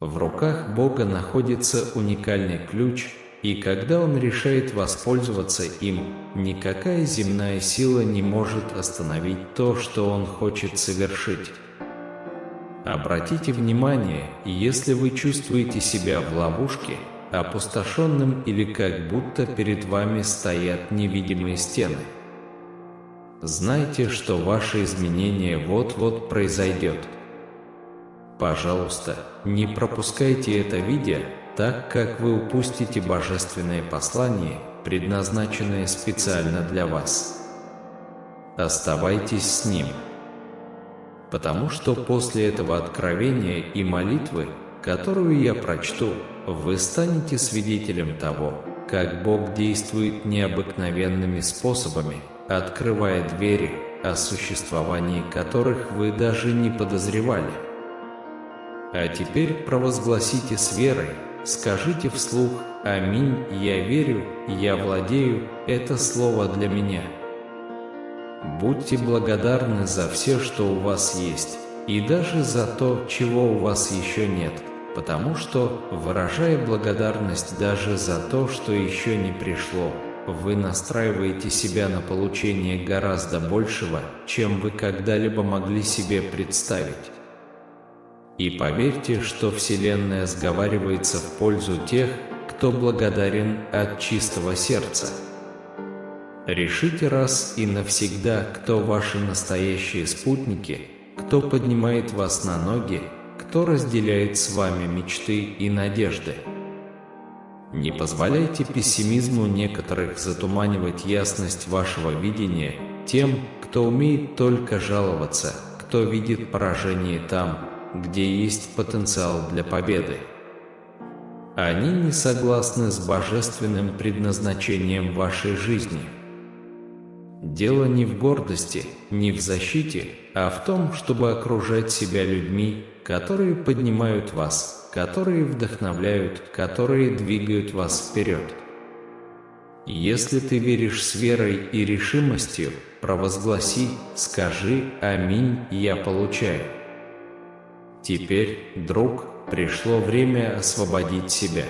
В руках Бога находится уникальный ключ, и когда Он решает воспользоваться им, никакая земная сила не может остановить то, что Он хочет совершить. Обратите внимание, если вы чувствуете себя в ловушке, опустошенным или как будто перед вами стоят невидимые стены. Знайте, что ваше изменение вот-вот произойдет. Пожалуйста, не пропускайте это видео, так как вы упустите божественное послание, предназначенное специально для вас. Оставайтесь с ним. Потому что после этого откровения и молитвы, которую я прочту, вы станете свидетелем того, как Бог действует необыкновенными способами, открывая двери, о существовании которых вы даже не подозревали. А теперь провозгласите с верой, скажите вслух: «Аминь, я верю, я владею, это слово для меня». Будьте благодарны за все, что у вас есть, и даже за то, чего у вас еще нет, потому что, выражая благодарность даже за то, что еще не пришло, вы настраиваете себя на получение гораздо большего, чем вы когда-либо могли себе представить. И поверьте, что Вселенная сговаривается в пользу тех, кто благодарен от чистого сердца. Решите раз и навсегда, кто ваши настоящие спутники, кто поднимает вас на ноги, кто разделяет с вами мечты и надежды. Не позволяйте пессимизму некоторых затуманивать ясность вашего видения тем, кто умеет только жаловаться, кто видит поражение там, где есть потенциал для победы. Они не согласны с божественным предназначением вашей жизни. Дело не в гордости, не в защите, а в том, чтобы окружать себя людьми, которые поднимают вас, которые вдохновляют, которые двигают вас вперед. Если ты веришь с верой и решимостью, провозгласи, скажи: «Аминь, я получаю». Теперь, друг, пришло время освободить себя.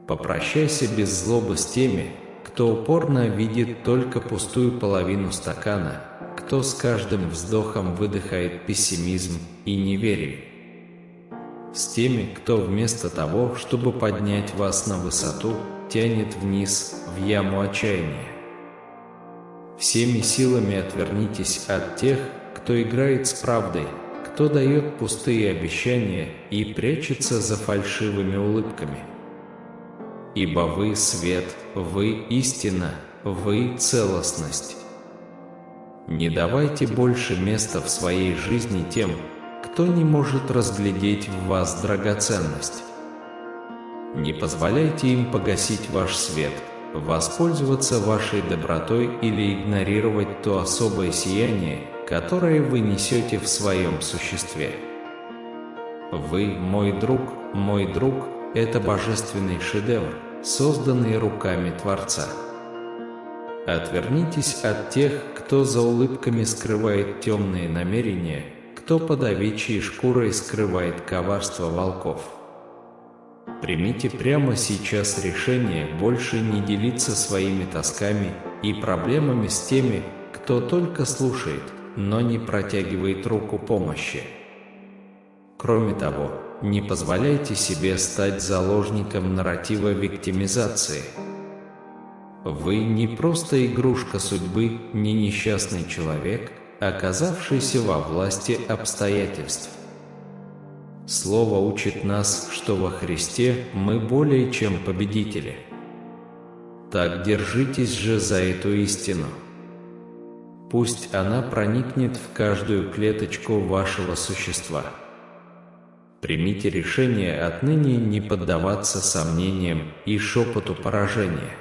Попрощайся без злобы с теми, кто упорно видит только пустую половину стакана, кто с каждым вздохом выдыхает пессимизм и неверие. С теми, кто вместо того, чтобы поднять вас на высоту, тянет вниз, в яму отчаяния. Всеми силами отвернитесь от тех, кто играет с правдой, кто дает пустые обещания и прячется за фальшивыми улыбками. Ибо вы свет, вы истина, вы целостность. Не давайте больше места в своей жизни тем, кто не может разглядеть в вас драгоценность. Не позволяйте им погасить ваш свет, воспользоваться вашей добротой или игнорировать то особое сияние, которое вы несете в своем существе. Вы, мой друг, это божественный шедевр, созданный руками Творца. Отвернитесь от тех, кто за улыбками скрывает темные намерения, кто под овечьей шкурой скрывает коварство волков. Примите прямо сейчас решение больше не делиться своими тосками и проблемами с теми, кто только слушает, но не протягивает руку помощи. Кроме того, не позволяйте себе стать заложником нарратива виктимизации. Вы не просто игрушка судьбы, не несчастный человек, оказавшийся во власти обстоятельств. Слово учит нас, что во Христе мы более чем победители. Так держитесь же за эту истину. Пусть она проникнет в каждую клеточку вашего существа. Примите решение отныне не поддаваться сомнениям и шепоту поражения.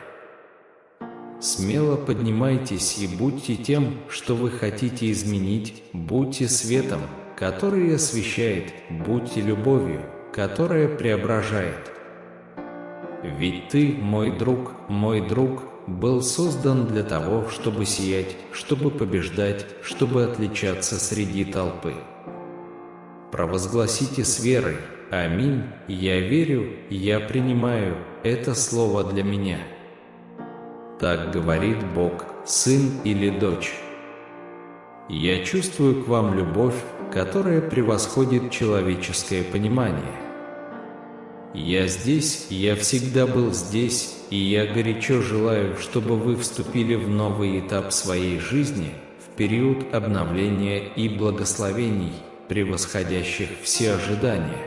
Смело поднимайтесь и будьте тем, что вы хотите изменить, будьте светом, который освещает, будьте любовью, которая преображает. Ведь ты, мой друг, был создан для того, чтобы сиять, чтобы побеждать, чтобы отличаться среди толпы. Провозгласите с верой: Аминь, я верю, я принимаю это слово для меня. Так говорит Бог, сын или дочь. Я чувствую к вам любовь, которая превосходит человеческое понимание. Я здесь, я всегда был здесь, и я горячо желаю, чтобы вы вступили в новый этап своей жизни, в период обновления и благословений, превосходящих все ожидания.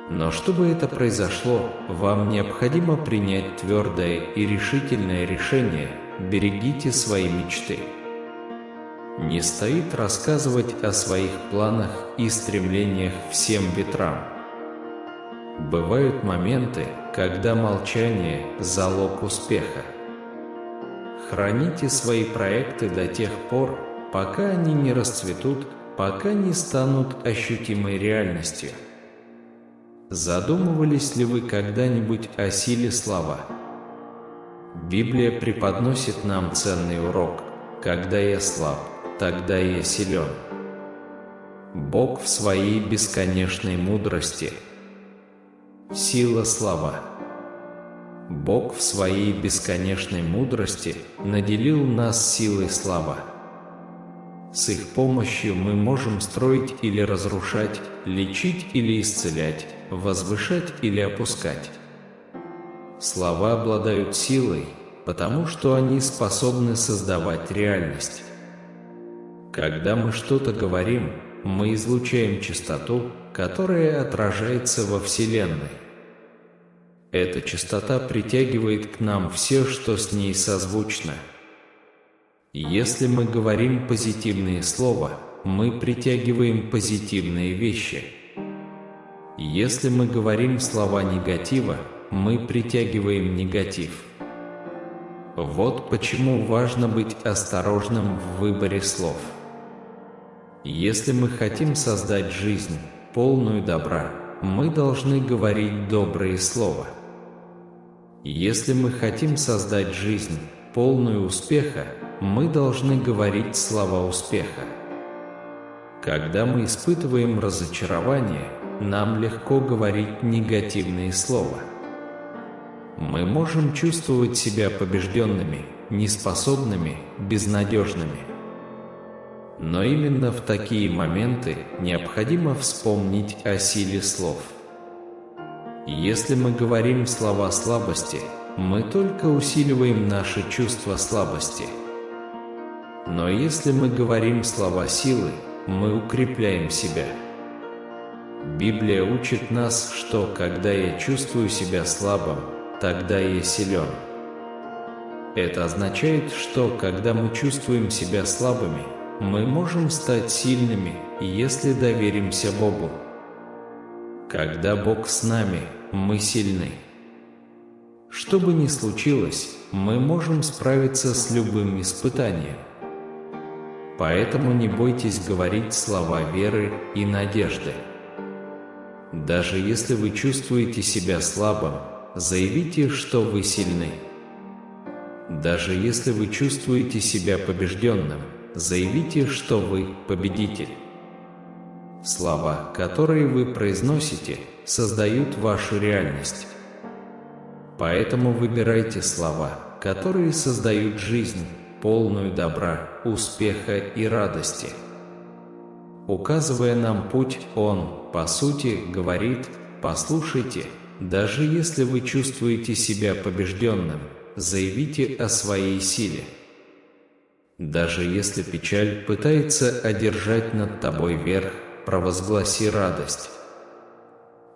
Но чтобы это произошло, вам необходимо принять твердое и решительное решение: берегите свои мечты. Не стоит рассказывать о своих планах и стремлениях всем ветрам. Бывают моменты, когда молчание – залог успеха. Храните свои проекты до тех пор, пока они не расцветут, пока не станут ощутимой реальностью. Задумывались ли вы когда-нибудь о силе слова? Библия преподносит нам ценный урок: когда я слаб, тогда я силен. Бог в своей бесконечной мудрости. Сила слова. Бог в своей бесконечной мудрости наделил нас силой слова. С их помощью мы можем строить или разрушать, лечить или исцелять, возвышать или опускать. Слова обладают силой, потому что они способны создавать реальность. Когда мы что-то говорим, мы излучаем частоту, которая отражается во Вселенной. Эта частота притягивает к нам все, что с ней созвучно. Если мы говорим позитивные слова, мы притягиваем позитивные вещи. Если мы говорим слова негатива, мы притягиваем негатив. Вот почему важно быть осторожным в выборе слов. Если мы хотим создать жизнь, полную добра, мы должны говорить добрые слова. Если мы хотим создать жизнь, полную успеха, мы должны говорить слова успеха. Когда мы испытываем разочарование, нам легко говорить негативные слова. Мы можем чувствовать себя побежденными, неспособными, безнадежными. Но именно в такие моменты необходимо вспомнить о силе слов. Если мы говорим слова слабости, мы только усиливаем наше чувство слабости. Но если мы говорим слова силы, мы укрепляем себя. Библия учит нас, что когда я чувствую себя слабым, тогда я силен. Это означает, что когда мы чувствуем себя слабыми, мы можем стать сильными, если доверимся Богу. Когда Бог с нами, мы сильны. Что бы ни случилось, мы можем справиться с любым испытанием. Поэтому не бойтесь говорить слова веры и надежды. Даже если вы чувствуете себя слабым, заявите, что вы сильны. Даже если вы чувствуете себя побежденным, заявите, что вы победитель. Слова, которые вы произносите, создают вашу реальность. Поэтому выбирайте слова, которые создают жизнь, полную добра, успеха и радости. Указывая нам путь, Он, по сути, говорит: послушайте, даже если вы чувствуете себя побежденным, заявите о своей силе. Даже если печаль пытается одержать над тобой верх, провозгласи радость.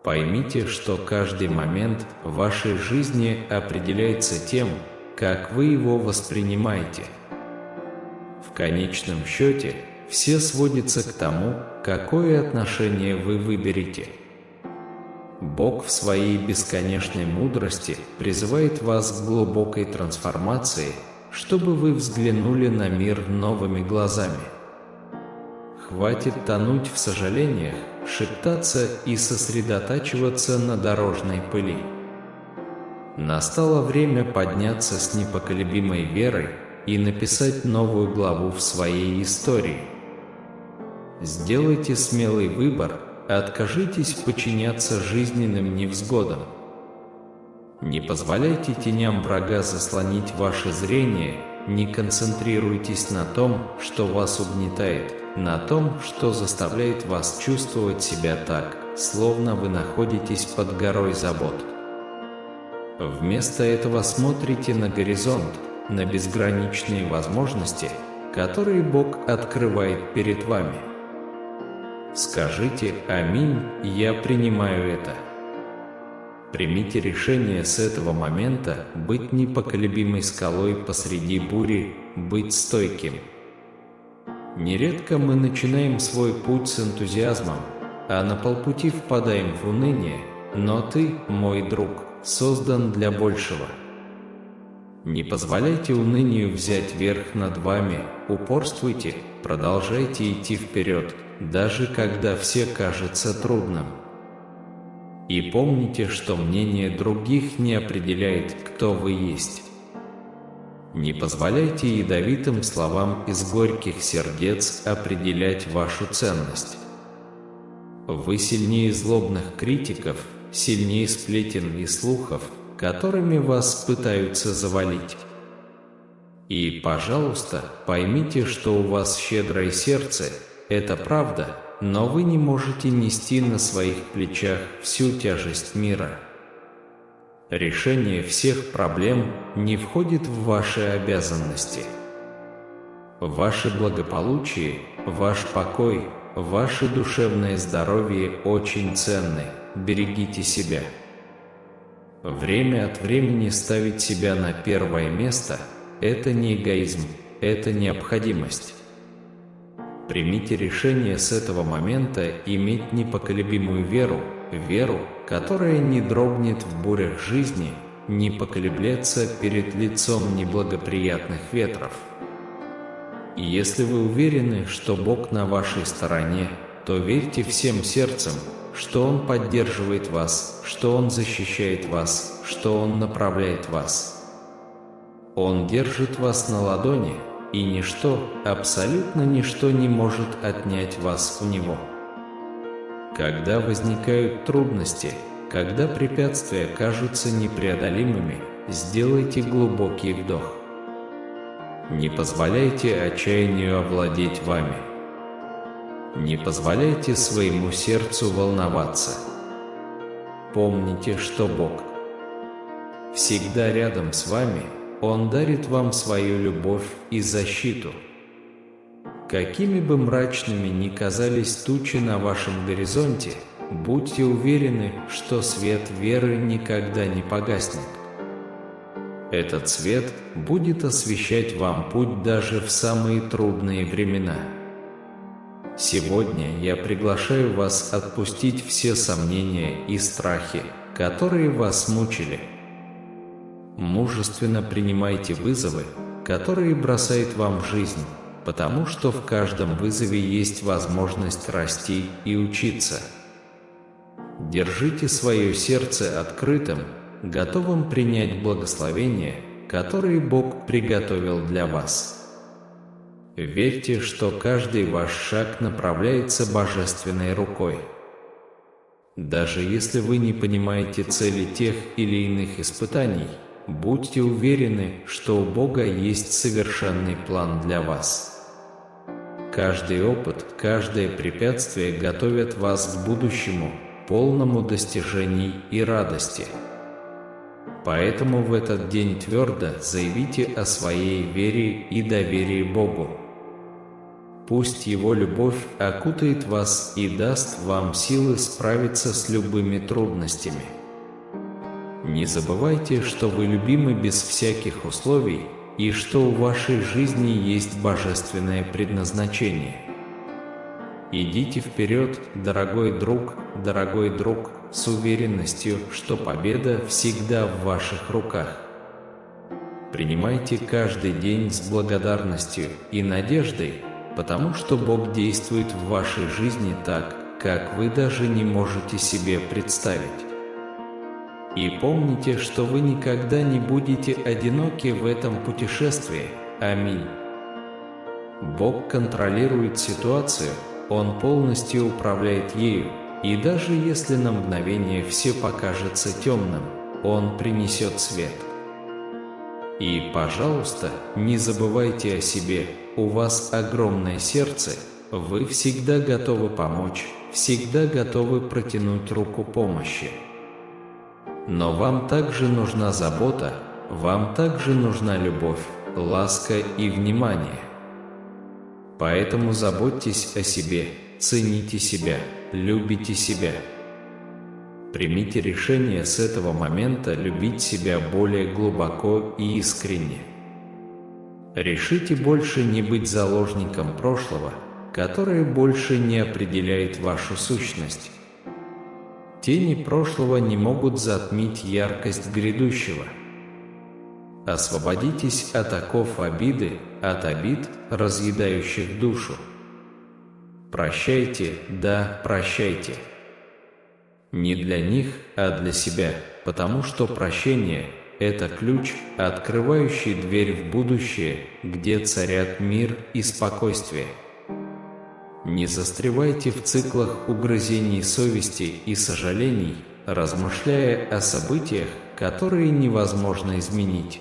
Поймите, что каждый момент в вашей жизни определяется тем, как вы его воспринимаете. В конечном счете, все сводится к тому, какое отношение вы выберете. Бог в своей бесконечной мудрости призывает вас к глубокой трансформации, чтобы вы взглянули на мир новыми глазами. Хватит тонуть в сожалениях, шептаться и сосредотачиваться на дорожной пыли. Настало время подняться с непоколебимой верой и написать новую главу в своей истории. Сделайте смелый выбор, откажитесь подчиняться жизненным невзгодам. Не позволяйте теням врага заслонить ваше зрение, не концентрируйтесь на том, что вас угнетает, на том, что заставляет вас чувствовать себя так, словно вы находитесь под горой забот. Вместо этого смотрите на горизонт, на безграничные возможности, которые Бог открывает перед вами. Скажите «Аминь, я принимаю это». Примите решение с этого момента быть непоколебимой скалой посреди бури, быть стойким. Нередко мы начинаем свой путь с энтузиазмом, а на полпути впадаем в уныние, но ты, мой друг, создан для большего. Не позволяйте унынию взять верх над вами, упорствуйте, продолжайте идти вперед, даже когда все кажется трудным. И помните, что мнение других не определяет, кто вы есть. Не позволяйте ядовитым словам из горьких сердец определять вашу ценность. Вы сильнее злобных критиков, сильнее сплетен и слухов, которыми вас пытаются завалить. И, пожалуйста, поймите, что у вас щедрое сердце, это правда, но вы не можете нести на своих плечах всю тяжесть мира. Решение всех проблем не входит в ваши обязанности. Ваше благополучие, ваш покой, ваше душевное здоровье очень ценны, берегите себя. Время от времени ставить себя на первое место – это не эгоизм, это необходимость. Примите решение с этого момента иметь непоколебимую веру, веру, которая не дрогнет в бурях жизни, не поколеблется перед лицом неблагоприятных ветров. И если вы уверены, что Бог на вашей стороне, то верьте всем сердцем, что Он поддерживает вас, что Он защищает вас, что Он направляет вас. Он держит вас на ладони, и ничто, абсолютно ничто не может отнять вас у Него. Когда возникают трудности, когда препятствия кажутся непреодолимыми, сделайте глубокий вдох. Не позволяйте отчаянию овладеть вами. Не позволяйте своему сердцу волноваться. Помните, что Бог всегда рядом с вами. Он дарит вам свою любовь и защиту. Какими бы мрачными ни казались тучи на вашем горизонте, будьте уверены, что свет веры никогда не погаснет. Этот свет будет освещать вам путь даже в самые трудные времена. Сегодня я приглашаю вас отпустить все сомнения и страхи, которые вас мучили. Мужественно принимайте вызовы, которые бросает вам жизнь, потому что в каждом вызове есть возможность расти и учиться. Держите свое сердце открытым, готовым принять благословения, которые Бог приготовил для вас. Верьте, что каждый ваш шаг направляется божественной рукой. Даже если вы не понимаете цели тех или иных испытаний, будьте уверены, что у Бога есть совершенный план для вас. Каждый опыт, каждое препятствие готовят вас к будущему, полному достижений и радости. Поэтому в этот день твердо заявите о своей вере и доверии Богу. Пусть Его любовь окутает вас и даст вам силы справиться с любыми трудностями. Не забывайте, что вы любимы без всяких условий и что у вашей жизни есть божественное предназначение. Идите вперед, дорогой друг, с уверенностью, что победа всегда в ваших руках. Принимайте каждый день с благодарностью и надеждой, потому что Бог действует в вашей жизни так, как вы даже не можете себе представить. И помните, что вы никогда не будете одиноки в этом путешествии. Аминь. Бог контролирует ситуацию, Он полностью управляет ею, и даже если на мгновение все покажется темным, Он принесет свет. И, пожалуйста, не забывайте о себе, у вас огромное сердце, вы всегда готовы помочь, всегда готовы протянуть руку помощи. Но вам также нужна забота, вам также нужна любовь, ласка и внимание. Поэтому заботьтесь о себе, цените себя, любите себя. Примите решение с этого момента любить себя более глубоко и искренне. Решите больше не быть заложником прошлого, которое больше не определяет вашу сущность. Тени прошлого не могут затмить яркость грядущего. Освободитесь от оков обиды, от обид, разъедающих душу. Прощайте, да, прощайте. Не для них, а для себя, потому что прощение – это ключ, открывающий дверь в будущее, где царят мир и спокойствие. Не застревайте в циклах угрызений совести и сожалений, размышляя о событиях, которые невозможно изменить.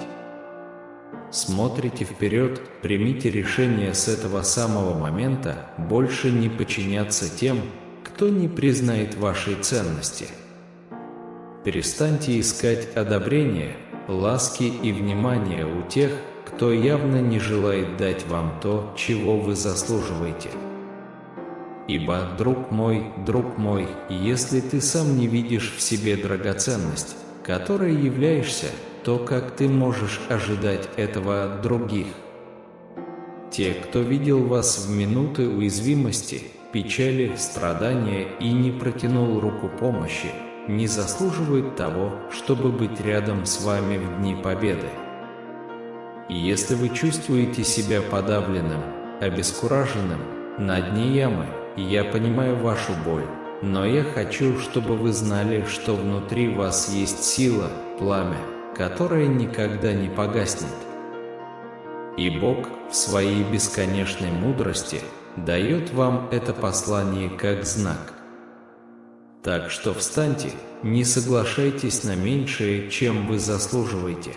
Смотрите вперед, примите решение с этого самого момента больше не подчиняться тем, кто не признает вашей ценности. Перестаньте искать одобрения, ласки и внимания у тех, кто явно не желает дать вам то, чего вы заслуживаете. Ибо, друг мой, если ты сам не видишь в себе драгоценность, которой являешься, то как ты можешь ожидать этого от других? Те, кто видел вас в минуты уязвимости, печали, страдания и не протянул руку помощи, не заслуживают того, чтобы быть рядом с вами в дни победы. И если вы чувствуете себя подавленным, обескураженным, на дне ямы, я понимаю вашу боль, но я хочу, чтобы вы знали, что внутри вас есть сила, пламя, которое никогда не погаснет. И Бог в своей бесконечной мудрости дает вам это послание как знак. Так что встаньте, не соглашайтесь на меньшее, чем вы заслуживаете.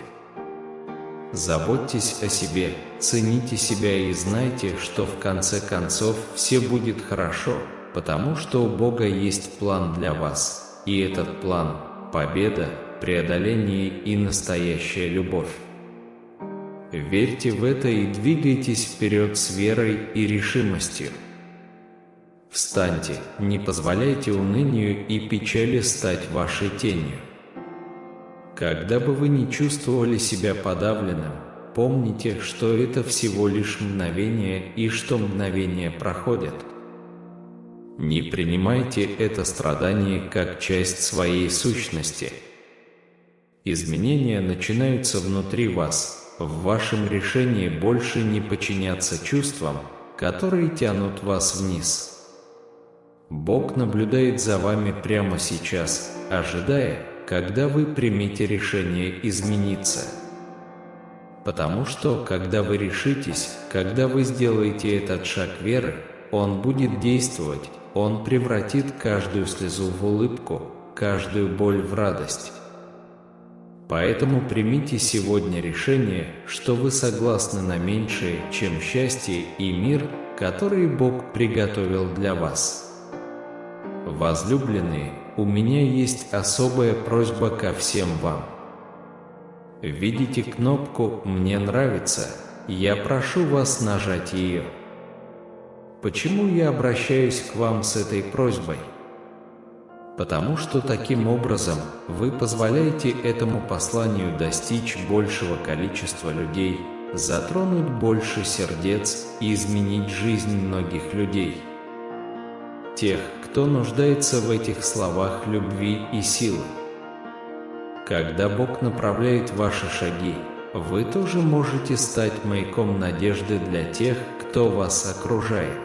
Заботьтесь о себе, цените себя и знайте, что в конце концов все будет хорошо, потому что у Бога есть план для вас, и этот план – победа, преодоление и настоящая любовь. Верьте в это и двигайтесь вперед с верой и решимостью. Встаньте, не позволяйте унынию и печали стать вашей тенью. Когда бы вы ни чувствовали себя подавленным, помните, что это всего лишь мгновение и что мгновения проходят. Не принимайте это страдание как часть своей сущности. Изменения начинаются внутри вас, в вашем решении больше не подчиняться чувствам, которые тянут вас вниз. Бог наблюдает за вами прямо сейчас, ожидая, когда вы примете решение измениться. Потому что, когда вы решитесь, когда вы сделаете этот шаг веры, Он будет действовать, Он превратит каждую слезу в улыбку, каждую боль в радость. Поэтому примите сегодня решение, что вы согласны на меньшее, чем счастье и мир, который Бог приготовил для вас. Возлюбленные, у меня есть особая просьба ко всем вам. Видите кнопку «Мне нравится», я прошу вас нажать ее. Почему я обращаюсь к вам с этой просьбой? Потому что таким образом вы позволяете этому посланию достичь большего количества людей, затронуть больше сердец и изменить жизнь многих людей. Тех, кто нуждается в этих словах любви и силы. Когда Бог направляет ваши шаги, вы тоже можете стать маяком надежды для тех, кто вас окружает.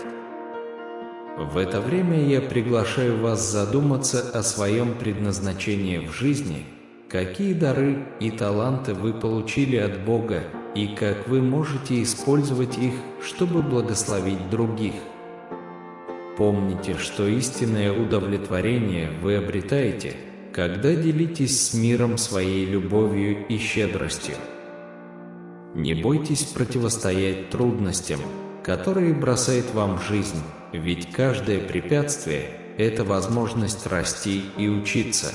В это время я приглашаю вас задуматься о своем предназначении в жизни, какие дары и таланты вы получили от Бога и как вы можете использовать их, чтобы благословить других. Помните, что истинное удовлетворение вы обретаете, когда делитесь с миром своей любовью и щедростью. Не бойтесь противостоять трудностям, которые бросает вам жизнь, ведь каждое препятствие – это возможность расти и учиться.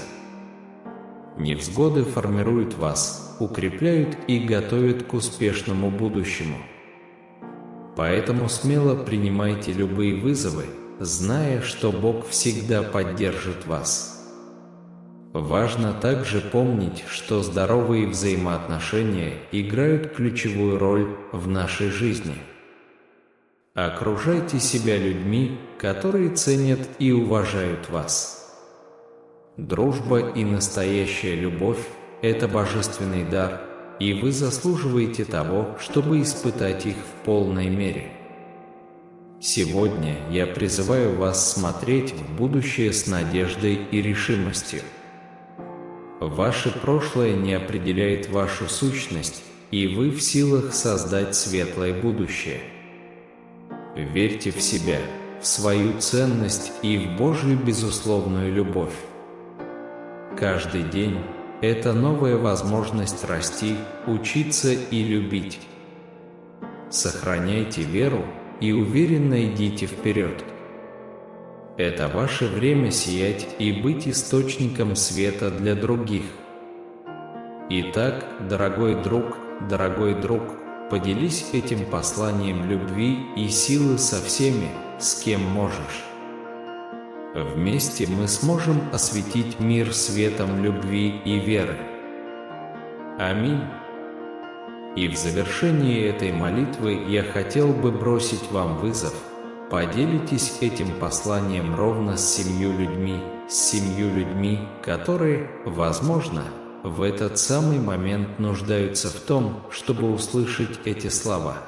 Невзгоды формируют вас, укрепляют и готовят к успешному будущему. Поэтому смело принимайте любые вызовы, зная, что Бог всегда поддержит вас. Важно также помнить, что здоровые взаимоотношения играют ключевую роль в нашей жизни. Окружайте себя людьми, которые ценят и уважают вас. Дружба и настоящая любовь – это божественный дар, и вы заслуживаете того, чтобы испытать их в полной мере. Сегодня я призываю вас смотреть в будущее с надеждой и решимостью. Ваше прошлое не определяет вашу сущность, и вы в силах создать светлое будущее. Верьте в себя, в свою ценность и в Божью безусловную любовь. Каждый день – это новая возможность расти, учиться и любить. Сохраняйте веру и уверенно идите вперед. Это ваше время сиять и быть источником света для других. Итак, дорогой друг, поделись этим посланием любви и силы со всеми, с кем можешь. Вместе мы сможем осветить мир светом любви и веры. Аминь. И в завершении этой молитвы я хотел бы бросить вам вызов. Поделитесь этим посланием ровно с 7 людьми, которые, возможно, в этот самый момент нуждаются в том, чтобы услышать эти слова.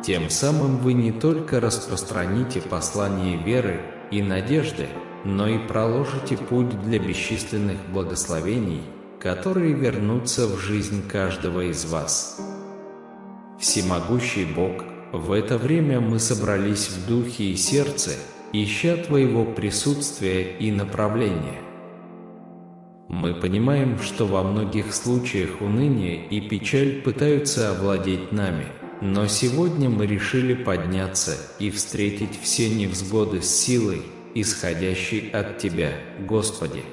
Тем самым вы не только распространите послание веры и надежды, но и проложите путь для бесчисленных благословений, которые вернутся в жизнь каждого из вас. Всемогущий Бог, в это время мы собрались в духе и сердце, ища Твоего присутствия и направления. Мы понимаем, что во многих случаях уныние и печаль пытаются овладеть нами, но сегодня мы решили подняться и встретить все невзгоды с силой, исходящей от Тебя, Господи.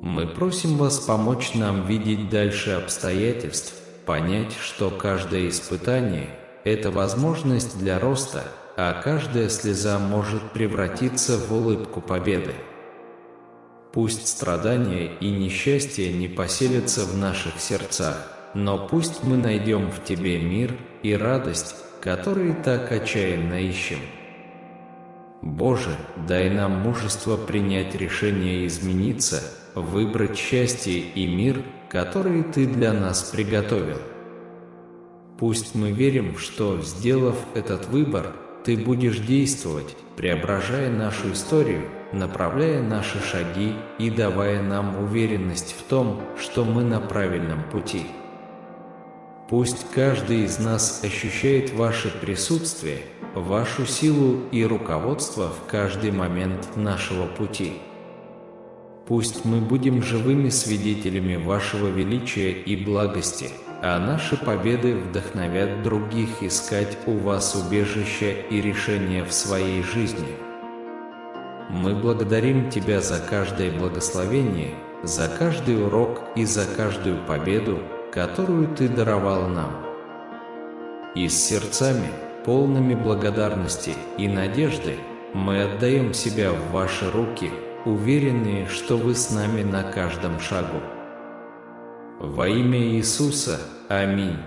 Мы просим Вас помочь нам видеть дальше обстоятельств, понять, что каждое испытание – это возможность для роста, а каждая слеза может превратиться в улыбку победы. Пусть страдания и несчастья не поселятся в наших сердцах, но пусть мы найдем в Тебе мир и радость, которые так отчаянно ищем. Боже, дай нам мужество принять решение измениться, выбрать счастье и мир, который Ты для нас приготовил. Пусть мы верим, что, сделав этот выбор, Ты будешь действовать, преображая нашу историю, направляя наши шаги и давая нам уверенность в том, что мы на правильном пути. Пусть каждый из нас ощущает Ваше присутствие, Вашу силу и руководство в каждый момент нашего пути. Пусть мы будем живыми свидетелями Вашего величия и благости, а наши победы вдохновят других искать у Вас убежища и решения в своей жизни. Мы благодарим Тебя за каждое благословение, за каждый урок и за каждую победу, которую Ты даровал нам. И с сердцами, полными благодарности и надежды, мы отдаем себя в Ваши руки, уверенные, что Вы с нами на каждом шагу. Во имя Иисуса, аминь.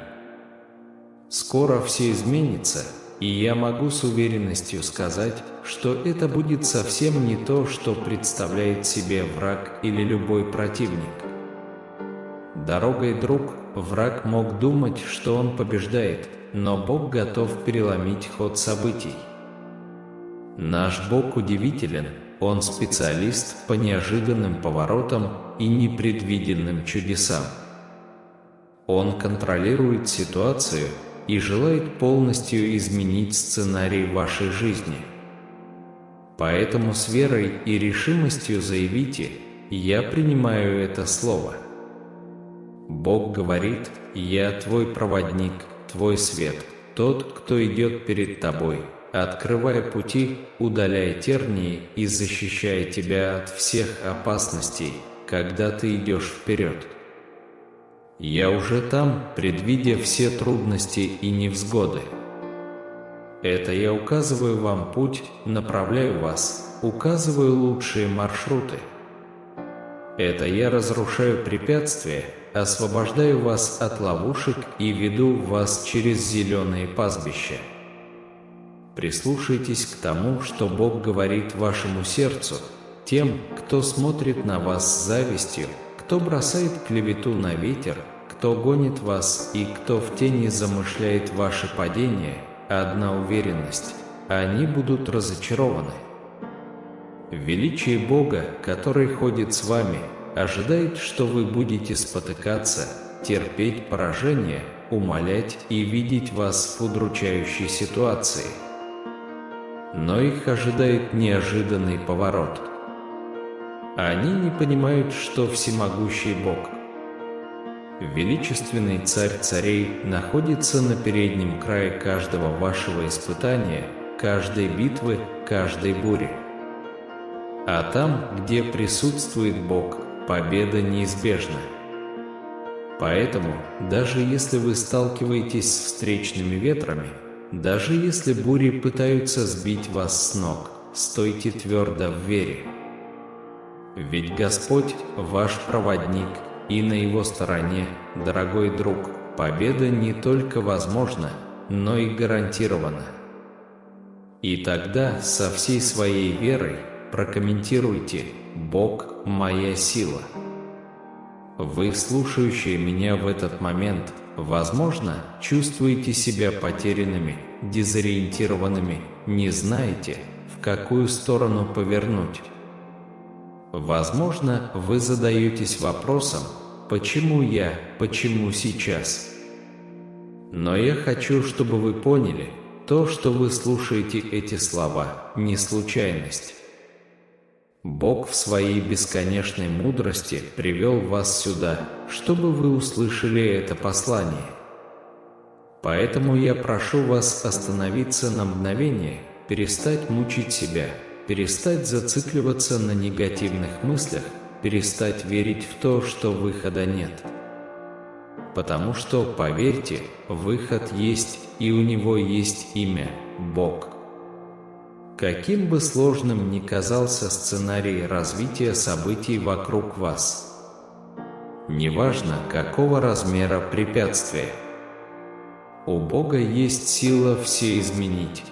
Скоро все изменится, и я могу с уверенностью сказать, что это будет совсем не то, что представляет себе враг или любой противник. Дорогой друг, враг мог думать, что он побеждает, но Бог готов переломить ход событий. Наш Бог удивителен, Он специалист по неожиданным поворотам и непредвиденным чудесам. Он контролирует ситуацию и желает полностью изменить сценарий вашей жизни. Поэтому с верой и решимостью заявите: «Я принимаю это слово». Бог говорит: «Я твой проводник, твой свет, тот, кто идет перед тобой, открывая пути, удаляя тернии и защищая тебя от всех опасностей, когда ты идешь вперед». Я уже там, предвидя все трудности и невзгоды. Это я указываю вам путь, направляю вас, указываю лучшие маршруты. Это я разрушаю препятствия, освобождаю вас от ловушек и веду вас через зеленые пастбища. Прислушайтесь к тому, что Бог говорит вашему сердцу, тем, кто смотрит на вас с завистью, кто бросает клевету на ветер, кто гонит вас и кто в тени замышляет ваше падение. Одна уверенность: они будут разочарованы. Величие Бога, который ходит с вами, ожидает, что вы будете спотыкаться, терпеть поражение, умолять и видеть вас в удручающей ситуации. Но их ожидает неожиданный поворот. Они не понимают, что всемогущий Бог, величественный Царь царей, находится на переднем крае каждого вашего испытания, каждой битвы, каждой бури. А там, где присутствует Бог, победа неизбежна. Поэтому, даже если вы сталкиваетесь с встречными ветрами, даже если бури пытаются сбить вас с ног, стойте твердо в вере. Ведь Господь – ваш проводник, и на Его стороне, дорогой друг, победа не только возможна, но и гарантирована. И тогда со всей своей верой прокомментируйте: «Бог – моя сила». Вы, слушающие меня в этот момент, возможно, чувствуете себя потерянными, дезориентированными, не знаете, в какую сторону повернуть. Возможно, вы задаетесь вопросом: «Почему я? Почему сейчас?» Но я хочу, чтобы вы поняли, то, что вы слушаете эти слова, не случайность. Бог в своей бесконечной мудрости привел вас сюда, чтобы вы услышали это послание. Поэтому я прошу вас остановиться на мгновение, перестать мучить себя, перестать зацикливаться на негативных мыслях, перестать верить в то, что выхода нет. Потому что, поверьте, выход есть, и у него есть имя – Бог. Каким бы сложным ни казался сценарий развития событий вокруг вас, неважно, какого размера препятствия, у Бога есть сила все изменить.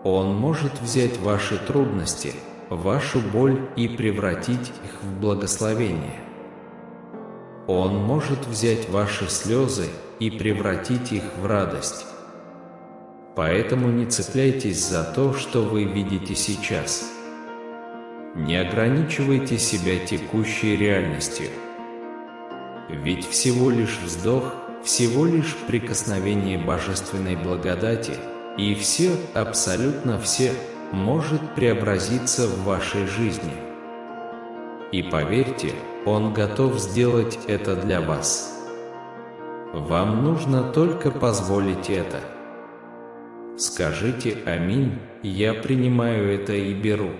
Он может взять ваши трудности, вашу боль и превратить их в благословение. Он может взять ваши слезы и превратить их в радость. Поэтому не цепляйтесь за то, что вы видите сейчас. Не ограничивайте себя текущей реальностью. Ведь всего лишь вздох, всего лишь прикосновение божественной благодати, и все, абсолютно все, может преобразиться в вашей жизни. И поверьте, Он готов сделать это для вас. Вам нужно только позволить это. Скажите «Аминь», я принимаю это и беру.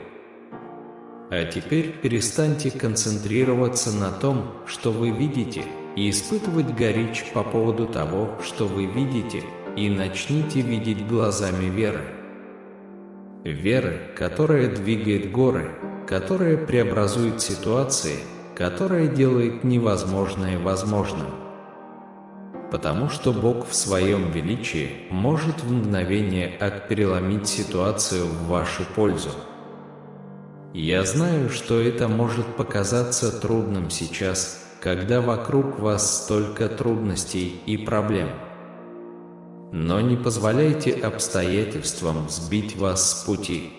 А теперь перестаньте концентрироваться на том, что вы видите, и испытывать горечь по поводу того, что вы видите, и начните видеть глазами веры. Веры, которая двигает горы, которая преобразует ситуации, которая делает невозможное возможным. Потому что Бог в своем величии может в мгновение переломить ситуацию в вашу пользу. Я знаю, что это может показаться трудным сейчас, когда вокруг вас столько трудностей и проблем. Но не позволяйте обстоятельствам сбить вас с пути.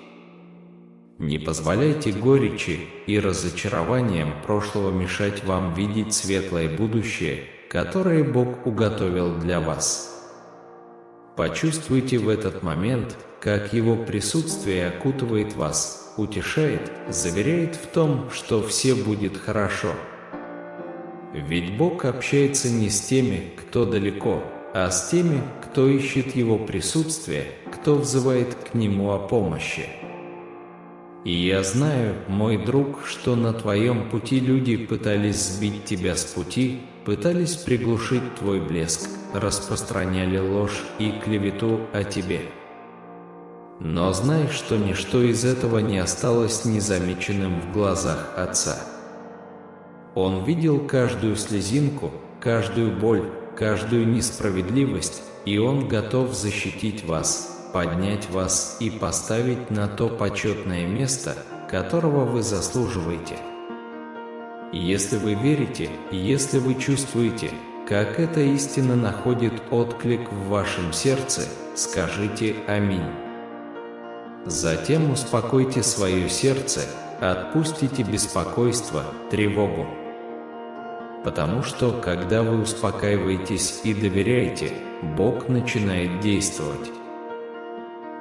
Не позволяйте горечи и разочарованиям прошлого мешать вам видеть светлое будущее, которое Бог уготовил для вас. Почувствуйте в этот момент, как Его присутствие окутывает вас, утешает, заверяет в том, что все будет хорошо. Ведь Бог общается не с теми, кто далеко, а с теми, кто ищет Его присутствие, кто взывает к Нему о помощи. И я знаю, мой друг, что на твоем пути люди пытались сбить тебя с пути, пытались приглушить твой блеск, распространяли ложь и клевету о тебе. Но знай, что ничто из этого не осталось незамеченным в глазах Отца. Он видел каждую слезинку, каждую боль, каждую несправедливость, и Он готов защитить вас, поднять вас и поставить на то почетное место, которого вы заслуживаете. Если вы верите, если вы чувствуете, как эта истина находит отклик в вашем сердце, скажите «Аминь». Затем успокойте свое сердце, отпустите беспокойство, тревогу. Потому что, когда вы успокаиваетесь и доверяете, Бог начинает действовать.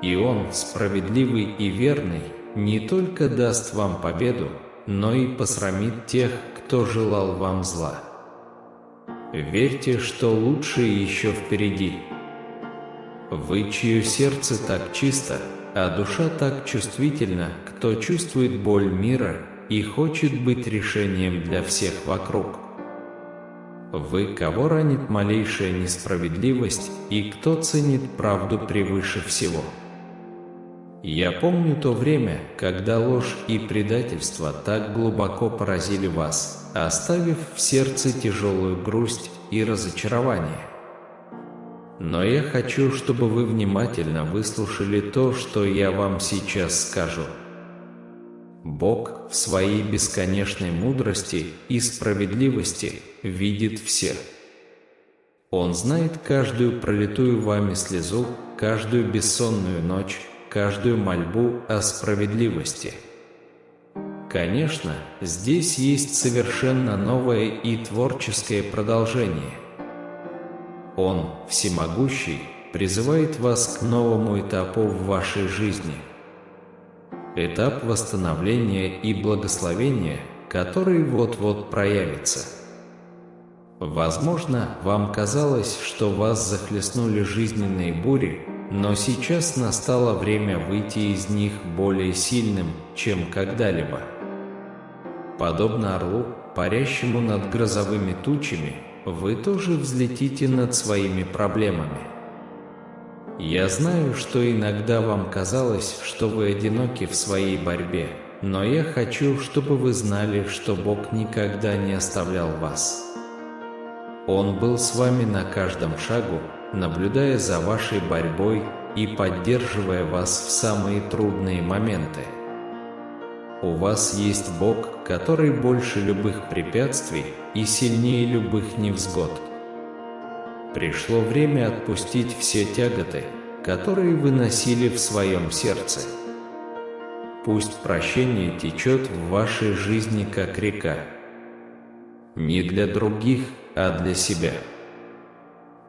И Он, справедливый и верный, не только даст вам победу, но и посрамит тех, кто желал вам зла. Верьте, что лучшее еще впереди. Вы, чье сердце так чисто, а душа так чувствительна, кто чувствует боль мира и хочет быть решением для всех вокруг. Вы, кого ранит малейшая несправедливость и кто ценит правду превыше всего. Я помню то время, когда ложь и предательство так глубоко поразили вас, оставив в сердце тяжелую грусть и разочарование. Но я хочу, чтобы вы внимательно выслушали то, что я вам сейчас скажу. Бог в своей бесконечной мудрости и справедливости видит всех. Он знает каждую пролитую вами слезу, каждую бессонную ночь, каждую мольбу о справедливости. Конечно, здесь есть совершенно новое и творческое продолжение. Он, всемогущий, призывает вас к новому этапу в вашей жизни. Этап восстановления и благословения, который вот-вот проявится. Возможно, вам казалось, что вас захлестнули жизненные бури, но сейчас настало время выйти из них более сильным, чем когда-либо. Подобно орлу, парящему над грозовыми тучами, вы тоже взлетите над своими проблемами. Я знаю, что иногда вам казалось, что вы одиноки в своей борьбе, но я хочу, чтобы вы знали, что Бог никогда не оставлял вас. Он был с вами на каждом шагу, наблюдая за вашей борьбой и поддерживая вас в самые трудные моменты. У вас есть Бог, который больше любых препятствий и сильнее любых невзгод. Пришло время отпустить все тяготы, которые вы носили в своем сердце. Пусть прощение течет в вашей жизни как река. Не для других, а для себя.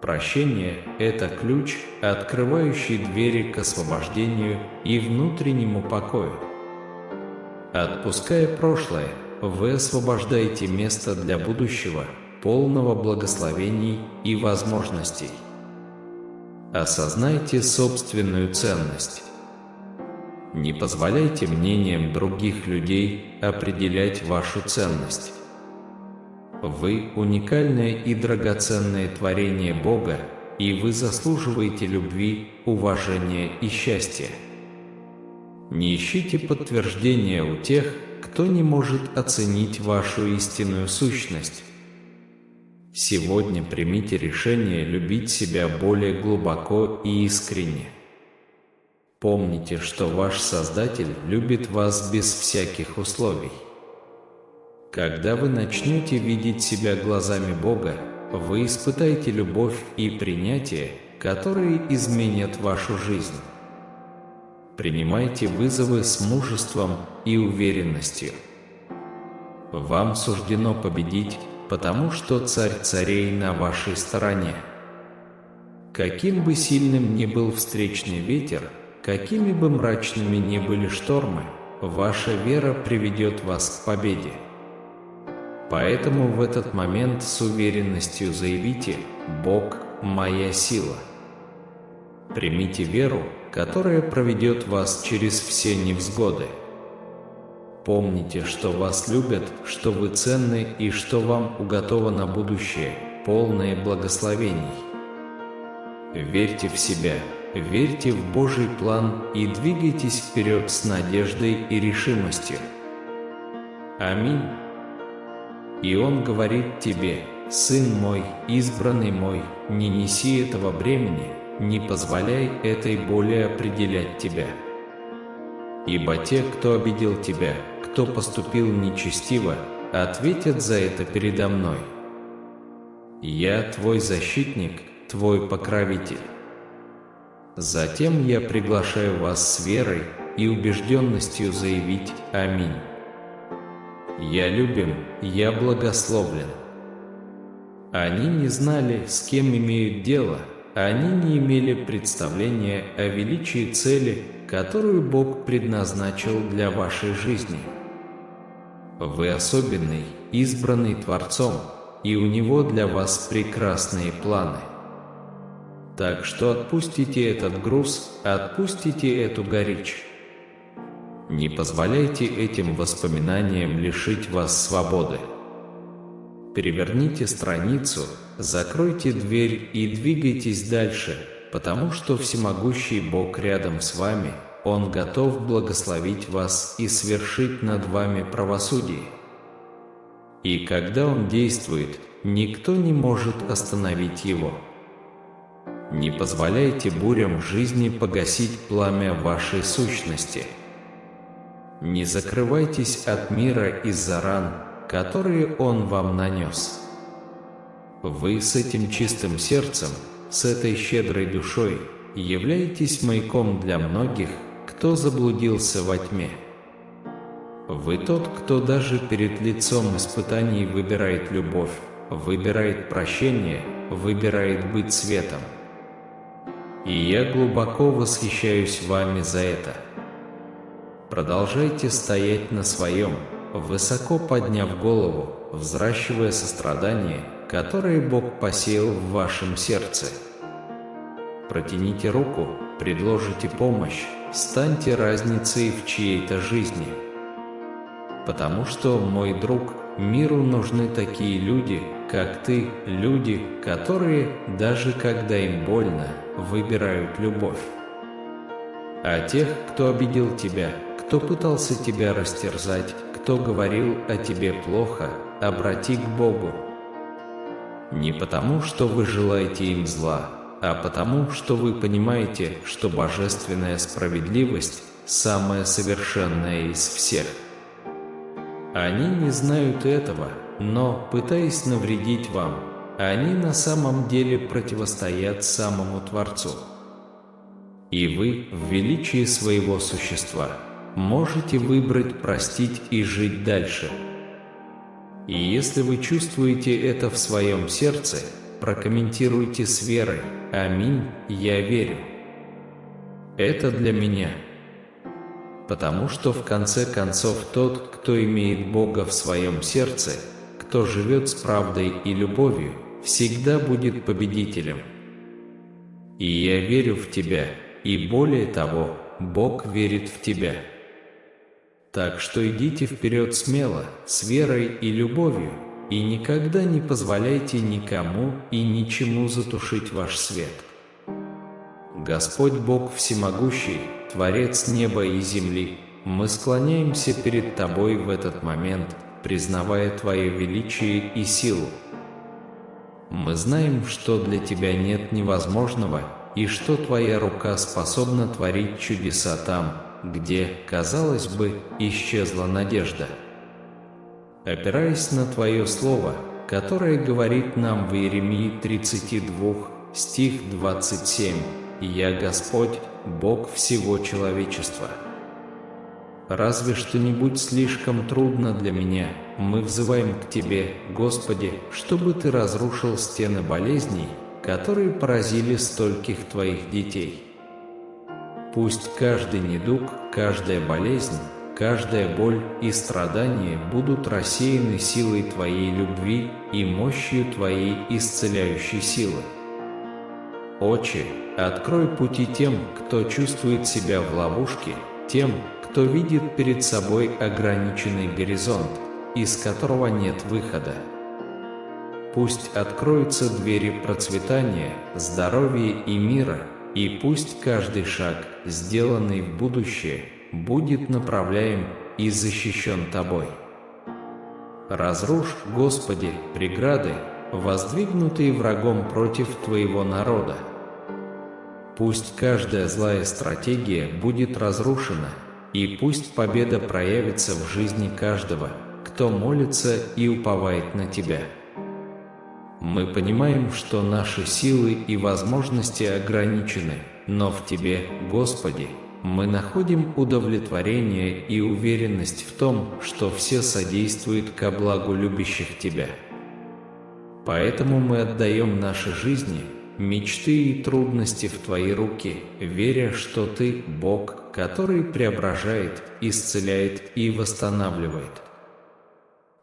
Прощение – это ключ, открывающий двери к освобождению и внутреннему покою. Отпуская прошлое, вы освобождаете место для будущего, полного благословений и возможностей. Осознайте собственную ценность. Не позволяйте мнениям других людей определять вашу ценность. Вы уникальное и драгоценное творение Бога, и вы заслуживаете любви, уважения и счастья. Не ищите подтверждения у тех, кто не может оценить вашу истинную сущность. Сегодня примите решение любить себя более глубоко и искренне. Помните, что ваш Создатель любит вас без всяких условий. Когда вы начнете видеть себя глазами Бога, вы испытаете любовь и принятие, которые изменят вашу жизнь. Принимайте вызовы с мужеством и уверенностью. Вам суждено победить, потому что Царь царей на вашей стороне. Каким бы сильным ни был встречный ветер, какими бы мрачными ни были штормы, ваша вера приведет вас к победе. Поэтому в этот момент с уверенностью заявите: «Бог – моя сила». Примите веру, которая проведет вас через все невзгоды. Помните, что вас любят, что вы ценны и что вам уготовано будущее, полное благословений. Верьте в себя, верьте в Божий план и двигайтесь вперед с надеждой и решимостью. Аминь. И Он говорит тебе: «Сын мой, избранный мой, не неси этого бремени, не позволяй этой боли определять тебя. Ибо те, кто обидел тебя, кто поступил нечестиво, ответят за это передо мной. Я твой защитник, твой покровитель». Затем я приглашаю вас с верой и убежденностью заявить: «Аминь». Я любим, я благословлен. Они не знали, с кем имеют дело, они не имели представления о величии цели, которую Бог предназначил для вашей жизни. Вы особенный, избранный Творцом, и у Него для вас прекрасные планы. Так что отпустите этот груз, отпустите эту горечь. Не позволяйте этим воспоминаниям лишить вас свободы. Переверните страницу, закройте дверь и двигайтесь дальше, потому что всемогущий Бог рядом с вами, Он готов благословить вас и свершить над вами правосудие. И когда Он действует, никто не может остановить Его. Не позволяйте бурям жизни погасить пламя вашей сущности. Не закрывайтесь от мира из-за ран, которые Он вам нанес. Вы с этим чистым сердцем, с этой щедрой душой, являетесь маяком для многих, кто заблудился во тьме. Вы тот, кто даже перед лицом испытаний выбирает любовь, выбирает прощение, выбирает быть светом. И я глубоко восхищаюсь вами за это. Продолжайте стоять на своем, высоко подняв голову, взращивая сострадание, которое Бог посеял в вашем сердце. Протяните руку, предложите помощь, станьте разницей в чьей-то жизни. Потому что, мой друг, миру нужны такие люди, как ты, люди, которые, даже когда им больно, выбирают любовь. А тех, кто обидел тебя, кто пытался тебя растерзать, кто говорил о тебе плохо, обрати к Богу. Не потому, что вы желаете им зла, а потому, что вы понимаете, что божественная справедливость – самая совершенная из всех. Они не знают этого, но, пытаясь навредить вам, они на самом деле противостоят самому Творцу. И вы, в величии своего существа, можете выбрать простить и жить дальше. И если вы чувствуете это в своем сердце, прокомментируйте с верой: «Аминь, я верю». Это для меня. Потому что в конце концов тот, кто имеет Бога в своем сердце, кто живет с правдой и любовью, всегда будет победителем. И я верю в тебя, и более того, Бог верит в тебя. Так что идите вперед смело, с верой и любовью, и никогда не позволяйте никому и ничему затушить ваш свет. Господь Бог Всемогущий, Творец неба и земли, мы склоняемся перед Тобой в этот момент, признавая Твое величие и силу. Мы знаем, что для Тебя нет невозможного, и что Твоя рука способна творить чудеса там, где, казалось бы, исчезла надежда. Опираясь на Твое Слово, которое говорит нам в Иеремии 32, стих 27, «Я Господь, Бог всего человечества». Разве что-нибудь слишком трудно для меня, мы взываем к Тебе, Господи, чтобы Ты разрушил стены болезней, которые поразили стольких Твоих детей. Пусть каждый недуг, каждая болезнь, каждая боль и страдание будут рассеяны силой Твоей любви и мощью Твоей исцеляющей силы. Отче, открой пути тем, кто чувствует себя в ловушке, тем, кто видит перед собой ограниченный горизонт, из которого нет выхода. Пусть откроются двери процветания, здоровья и мира, и пусть каждый шаг, сделанный в будущее, будет направляем и защищен Тобой. Разрушь, Господи, преграды, воздвигнутые врагом против Твоего народа. Пусть каждая злая стратегия будет разрушена, и пусть победа проявится в жизни каждого, кто молится и уповает на Тебя. Мы понимаем, что наши силы и возможности ограничены, но в Тебе, Господи, мы находим удовлетворение и уверенность в том, что все содействует ко благу любящих Тебя. Поэтому мы отдаем наши жизни, мечты и трудности в Твои руки, веря, что Ты – Бог, который преображает, исцеляет и восстанавливает.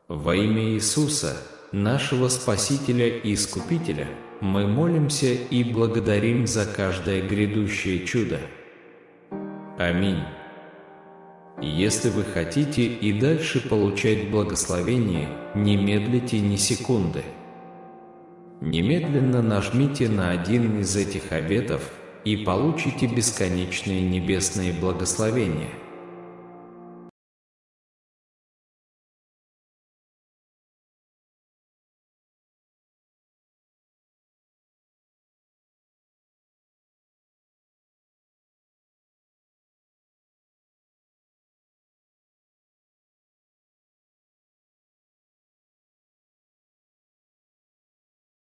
Во имя Иисуса, нашего Спасителя и Искупителя, мы молимся и благодарим за каждое грядущее чудо. Аминь. Если вы хотите и дальше получать благословение, не медлите ни секунды. Немедленно нажмите на один из этих обетов и получите бесконечные небесные благословения.